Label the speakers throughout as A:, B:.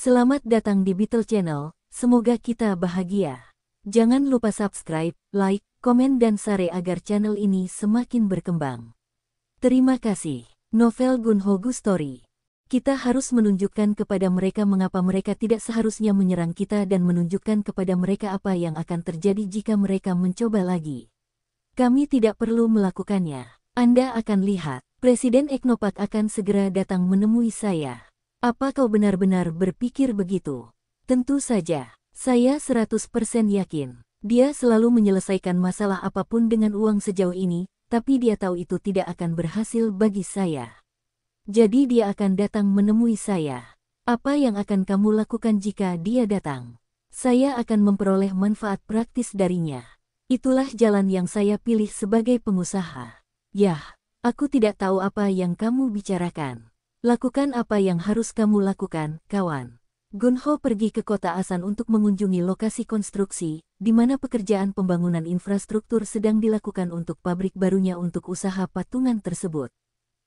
A: Selamat datang di Beetle Channel, semoga kita bahagia. Jangan lupa subscribe, like, komen dan share agar channel ini semakin berkembang. Terima kasih. Novel Gunho Gu Story. Kita harus menunjukkan kepada mereka mengapa mereka tidak seharusnya menyerang kita dan menunjukkan kepada mereka apa yang akan terjadi jika mereka mencoba lagi. Kami tidak perlu melakukannya. Anda akan lihat, Presiden Eknopak akan segera datang menemui saya. Apa kau benar-benar berpikir begitu? Tentu saja, saya 100% yakin. Dia selalu menyelesaikan masalah apapun dengan uang sejauh ini, tapi dia tahu itu tidak akan berhasil bagi saya. Jadi dia akan datang menemui saya. Apa yang akan kamu lakukan jika dia datang? Saya akan memperoleh manfaat praktis darinya. Itulah jalan yang saya pilih sebagai pengusaha. Yah, aku tidak tahu apa yang kamu bicarakan. Lakukan apa yang harus kamu lakukan, kawan. Gunho pergi ke kota Asan untuk mengunjungi lokasi konstruksi, di mana pekerjaan pembangunan infrastruktur sedang dilakukan untuk pabrik barunya untuk usaha patungan tersebut.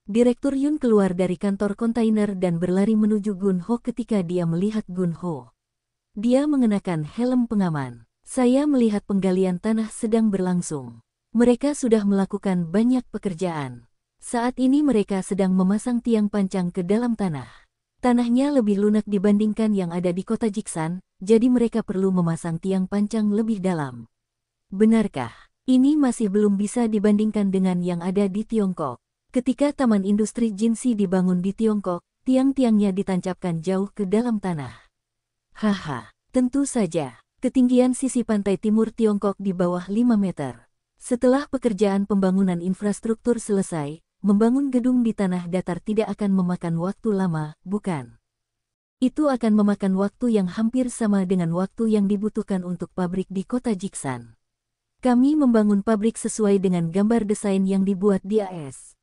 A: Direktur Yun keluar dari kantor kontainer dan berlari menuju Gunho ketika dia melihat Gunho. Dia mengenakan helm pengaman. Saya melihat penggalian tanah sedang berlangsung. Mereka sudah melakukan banyak pekerjaan. Saat ini mereka sedang memasang tiang pancang ke dalam tanah. Tanahnya lebih lunak dibandingkan yang ada di kota Jiksan, jadi mereka perlu memasang tiang pancang lebih dalam. Benarkah? Ini masih belum bisa dibandingkan dengan yang ada di Tiongkok. Ketika Taman Industri Jinsi dibangun di Tiongkok, tiang-tiangnya ditancapkan jauh ke dalam tanah. Haha, tentu saja. Ketinggian sisi pantai timur Tiongkok di bawah 5 meter. Setelah pekerjaan pembangunan infrastruktur selesai, membangun gedung di tanah datar tidak akan memakan waktu lama, bukan? Itu akan memakan waktu yang hampir sama dengan waktu yang dibutuhkan untuk pabrik di kota Jiksan. Kami membangun pabrik sesuai dengan gambar desain yang dibuat di AS.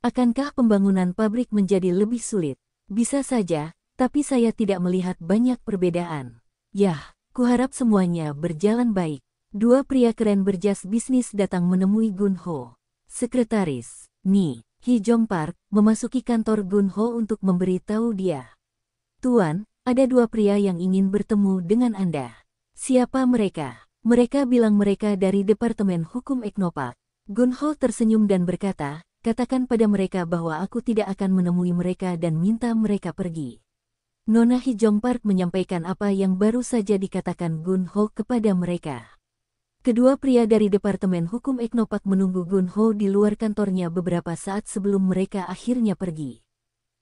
A: Akankah pembangunan pabrik menjadi lebih sulit? Bisa saja, tapi saya tidak melihat banyak perbedaan. Yah, kuharap semuanya berjalan baik. Dua pria keren berjas bisnis datang menemui Gunho. Sekretaris Ni Hee-jong Park memasuki kantor Gunho untuk memberitahu dia. Tuan, ada dua pria yang ingin bertemu dengan Anda. Siapa mereka? Mereka bilang mereka dari Departemen Hukum Eknopak. Gunho tersenyum dan berkata, katakan pada mereka bahwa aku tidak akan menemui mereka dan minta mereka pergi. Nona Hee-jong Park menyampaikan apa yang baru saja dikatakan Gunho kepada mereka. Kedua pria dari Departemen Hukum Eknopak menunggu Gunho di luar kantornya beberapa saat sebelum mereka akhirnya pergi.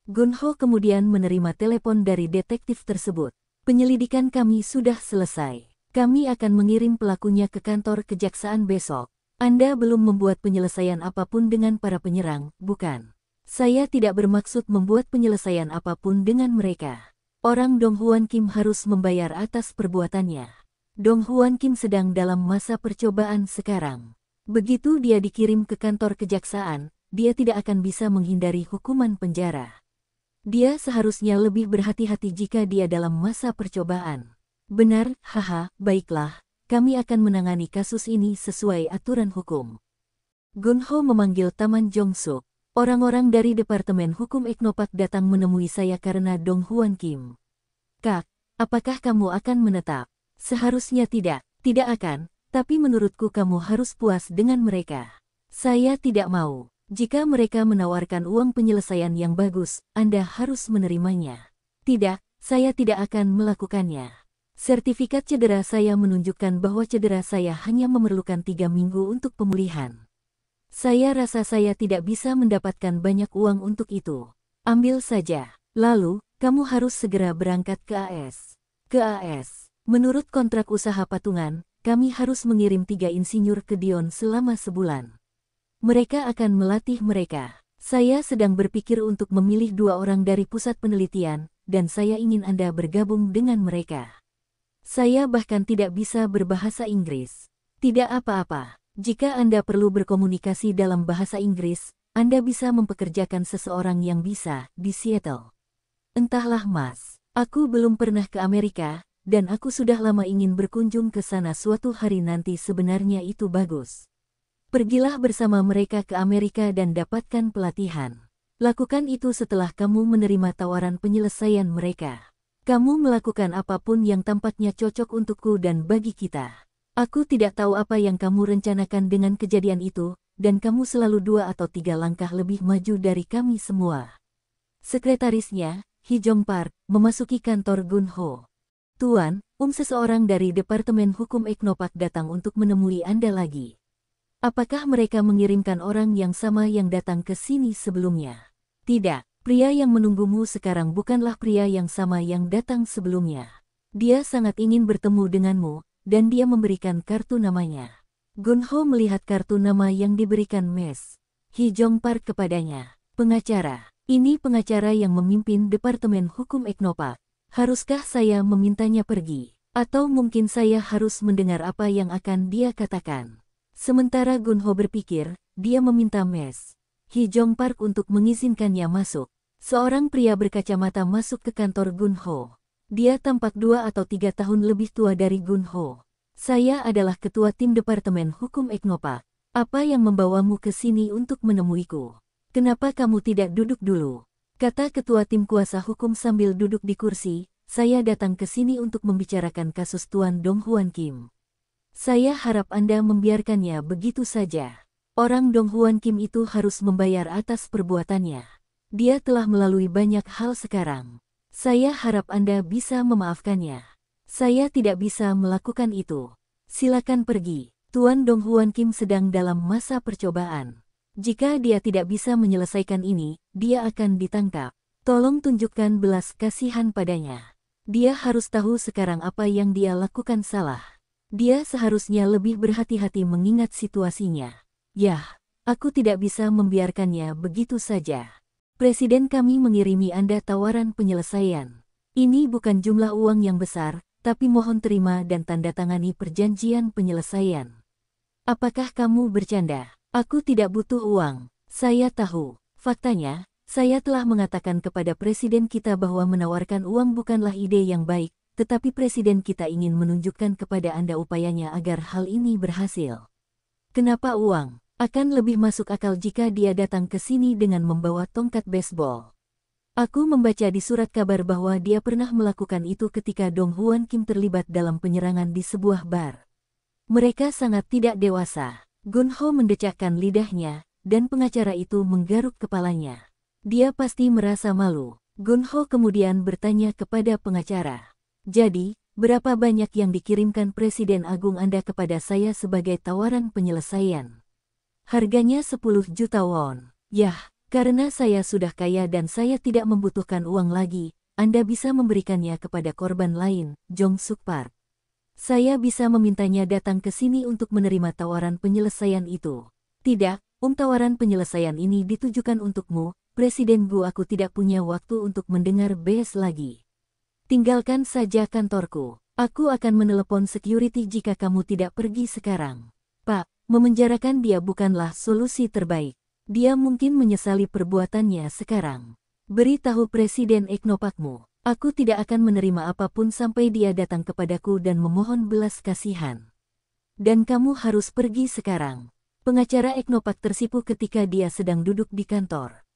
A: Gunho kemudian menerima telepon dari detektif tersebut. Penyelidikan kami sudah selesai. Kami akan mengirim pelakunya ke kantor kejaksaan besok. Anda belum membuat penyelesaian apapun dengan para penyerang, bukan? Saya tidak bermaksud membuat penyelesaian apapun dengan mereka. Orang Dong Hwan Kim harus membayar atas perbuatannya. Dong Hwan Kim sedang dalam masa percobaan sekarang. Begitu dia dikirim ke kantor kejaksaan, dia tidak akan bisa menghindari hukuman penjara. Dia seharusnya lebih berhati-hati jika dia dalam masa percobaan. Benar, haha, baiklah, kami akan menangani kasus ini sesuai aturan hukum. Gunho memanggil Taman Jongsuk. Orang-orang dari Departemen Hukum Eknopak datang menemui saya karena Dong Hwan Kim. Kak, apakah kamu akan menetap? Seharusnya tidak akan, tapi menurutku kamu harus puas dengan mereka. Saya tidak mau. Jika mereka menawarkan uang penyelesaian yang bagus, Anda harus menerimanya. Tidak, saya tidak akan melakukannya. Sertifikat cedera saya menunjukkan bahwa cedera saya hanya memerlukan 3 minggu untuk pemulihan. Saya rasa saya tidak bisa mendapatkan banyak uang untuk itu. Ambil saja. Lalu, kamu harus segera berangkat ke AS. Ke AS. Menurut kontrak usaha patungan, kami harus mengirim 3 insinyur ke Dion selama sebulan. Mereka akan melatih mereka. Saya sedang berpikir untuk memilih 2 orang dari pusat penelitian, dan saya ingin Anda bergabung dengan mereka. Saya bahkan tidak bisa berbahasa Inggris. Tidak apa-apa. Jika Anda perlu berkomunikasi dalam bahasa Inggris, Anda bisa mempekerjakan seseorang yang bisa di Seattle. Entahlah Mas, aku belum pernah ke Amerika, dan aku sudah lama ingin berkunjung ke sana suatu hari nanti. Sebenarnya itu bagus. Pergilah bersama mereka ke Amerika dan dapatkan pelatihan. Lakukan itu setelah kamu menerima tawaran penyelesaian mereka. Kamu melakukan apapun yang tampaknya cocok untukku dan bagi kita. Aku tidak tahu apa yang kamu rencanakan dengan kejadian itu, dan kamu selalu 2 atau 3 langkah lebih maju dari kami semua. Sekretarisnya, Hee Jong Park, memasuki kantor Gun Ho. Tuan, seseorang dari Departemen Hukum Eknopak datang untuk menemui Anda lagi. Apakah mereka mengirimkan orang yang sama yang datang ke sini sebelumnya? Tidak. Pria yang menunggumu sekarang bukanlah pria yang sama yang datang sebelumnya. Dia sangat ingin bertemu denganmu, dan dia memberikan kartu namanya. Gun Ho melihat kartu nama yang diberikan Mes Hee Jong Park kepadanya. Pengacara. Ini pengacara yang memimpin Departemen Hukum Eknopak. Haruskah saya memintanya pergi? Atau mungkin saya harus mendengar apa yang akan dia katakan? Sementara Gun Ho berpikir, dia meminta Mes Hee Jong Park untuk mengizinkannya masuk. Seorang pria berkacamata masuk ke kantor Gun Ho. Dia tampak 2 atau 3 tahun lebih tua dari Gun Ho. Saya adalah ketua tim Departemen Hukum Eknopak. Apa yang membawamu ke sini untuk menemuiku? Kenapa kamu tidak duduk dulu? Kata ketua tim kuasa hukum sambil duduk di kursi, saya datang ke sini untuk membicarakan kasus Tuan Dong Hwan Kim. Saya harap Anda membiarkannya begitu saja. Orang Dong Hwan Kim itu harus membayar atas perbuatannya. Dia telah melalui banyak hal sekarang. Saya harap Anda bisa memaafkannya. Saya tidak bisa melakukan itu. Silakan pergi. Tuan Dong Hwan Kim sedang dalam masa percobaan. Jika dia tidak bisa menyelesaikan ini, dia akan ditangkap. Tolong tunjukkan belas kasihan padanya. Dia harus tahu sekarang apa yang dia lakukan salah. Dia seharusnya lebih berhati-hati mengingat situasinya. Yah, aku tidak bisa membiarkannya begitu saja. Presiden kami mengirimi Anda tawaran penyelesaian. Ini bukan jumlah uang yang besar, tapi mohon terima dan tanda tangani perjanjian penyelesaian. Apakah kamu bercanda? Aku tidak butuh uang. Saya tahu. Faktanya, saya telah mengatakan kepada presiden kita bahwa menawarkan uang bukanlah ide yang baik, tetapi presiden kita ingin menunjukkan kepada Anda upayanya agar hal ini berhasil. Kenapa uang? Akan lebih masuk akal jika dia datang ke sini dengan membawa tongkat baseball. Aku membaca di surat kabar bahwa dia pernah melakukan itu ketika Dong Hwan Kim terlibat dalam penyerangan di sebuah bar. Mereka sangat tidak dewasa. Gun Ho mendecakkan lidahnya, dan pengacara itu menggaruk kepalanya. Dia pasti merasa malu. Gun Ho kemudian bertanya kepada pengacara. Jadi, berapa banyak yang dikirimkan Presiden Agung Anda kepada saya sebagai tawaran penyelesaian? Harganya 10 juta won. Yah, karena saya sudah kaya dan saya tidak membutuhkan uang lagi, Anda bisa memberikannya kepada korban lain, Jong Suk Park. Saya bisa memintanya datang ke sini untuk menerima tawaran penyelesaian itu. Tidak, tawaran penyelesaian ini ditujukan untukmu, Presiden Gu. Aku tidak punya waktu untuk mendengar BS lagi. Tinggalkan saja kantorku. Aku akan menelepon security jika kamu tidak pergi sekarang. Pak, memenjarakan dia bukanlah solusi terbaik. Dia mungkin menyesali perbuatannya sekarang. Beritahu Presiden Eknopakmu, aku tidak akan menerima apapun sampai dia datang kepadaku dan memohon belas kasihan. Dan kamu harus pergi sekarang. Pengacara Eknopak tersipu ketika dia sedang duduk di kantor.